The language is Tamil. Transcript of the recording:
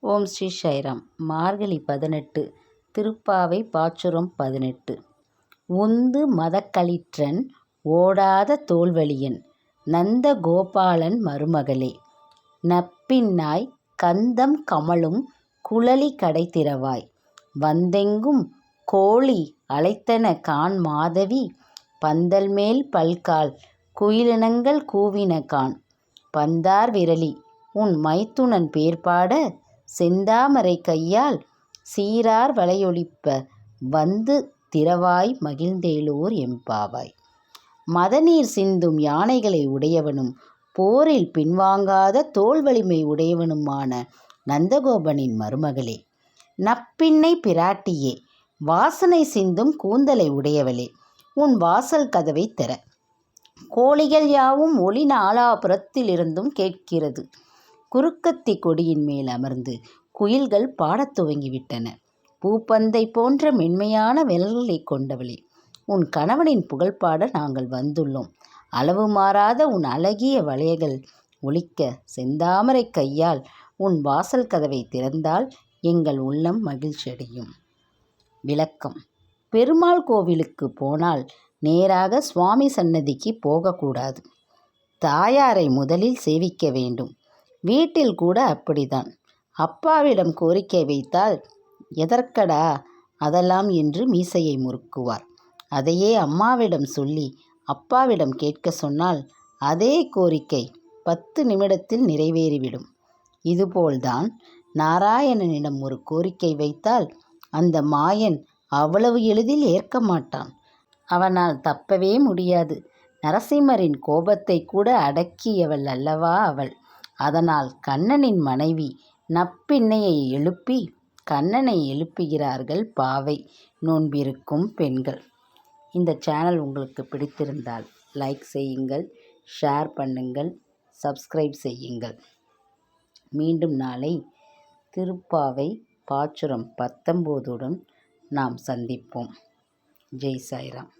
ஓம் ஸ்ரீ சாய்ராம். மார்கழி 18 திருப்பாவை பாசுரம் 18. உந்து மதக்களிற்றன் ஓடாத தோள்வலியன் நந்த கோபாலன் மருமகளே, நப்பின்னாய் கந்தம் கமழும் குழலி கடைதிறவாய், வந்தெங்கும் கோழி அலைத்தன காண் மாதவி, பந்தல்மேல் பல்கால் குயிலினங்கள் கூவின காண். பந்தார் விரலி உன் மைத்துனன் பேர்பாட, செந்தாமரை கையால் சீரார் வளையொலிப்ப, வந்து திறவாய் மகிழ்ந்தேலோர் எம்பாவாய். மதநீர் சிந்தும் யானைகளை உடையவனும் போரில் பின்வாங்காத தோள் வலிமை உடையவனுமான நந்தகோபனின் மருமகளே, நப்பின்னை பிராட்டியே, வாசனை சிந்தும் கூந்தலை உடையவளே, உன் வாசல் கதவை திற. கோழிகள் யாவும் ஒளி நாலாபுரத்திலிருந்தும் கேட்கிறது. குறுக்கத்தி கொடியின் மேல் அமர்ந்து குயில்கள் பாடத் துவங்கிவிட்டன. பூப்பந்தை போன்ற மென்மையான விரல்களை கொண்டவளே, உன் கணவனின் புகழ்பாட நாங்கள் வந்துள்ளோம். அளவு மாறாத உன் அழகிய வளையல்கள் ஒலிக்க, செந்தாமரை கையால் உன் வாசல் கதவை திறந்தால் எங்கள் உள்ளம் மகிழ்ச்சியடையும். விளக்கம்: பெருமாள் கோவிலுக்கு போனால் நேராக சுவாமி சன்னதிக்கு போகக்கூடாது. தாயாரை முதலில் சேவிக்க வேண்டும். வீட்டில் கூட அப்படித்தான். அப்பாவிடம் கோரிக்கை வைத்தால், எதற்கடா அதெல்லாம் என்று மீசையை முறுக்குவார். அதையே அம்மாவிடம் சொல்லி அப்பாவிடம் கேட்க சொன்னால் அதே கோரிக்கை 10 நிமிடத்தில் நிறைவேறிவிடும். இதுபோல்தான் நாராயணனிடம் ஒரு கோரிக்கை வைத்தால் அந்த மாயன் அவ்வளவு எளிதில் ஏற்க மாட்டான். அவனால் தப்பவே முடியாது. நரசிம்மரின் கோபத்தை கூட அடக்கியவள் அல்லவா அவள். அதனால் கண்ணனின் மனைவி நப்பின்னையை எழுப்பி கண்ணனை எழுப்புகிறார்கள் பாவை நோன்பிருக்கும் பெண்கள். இந்த சேனல் உங்களுக்கு பிடித்திருந்தால் லைக் செய்யுங்கள், ஷேர் பண்ணுங்கள், சப்ஸ்கிரைப் செய்யுங்கள். மீண்டும் நாளை திருப்பாவை பாசுரம் 19 நாம் சந்திப்போம். ஜெய் சாய்ராம்.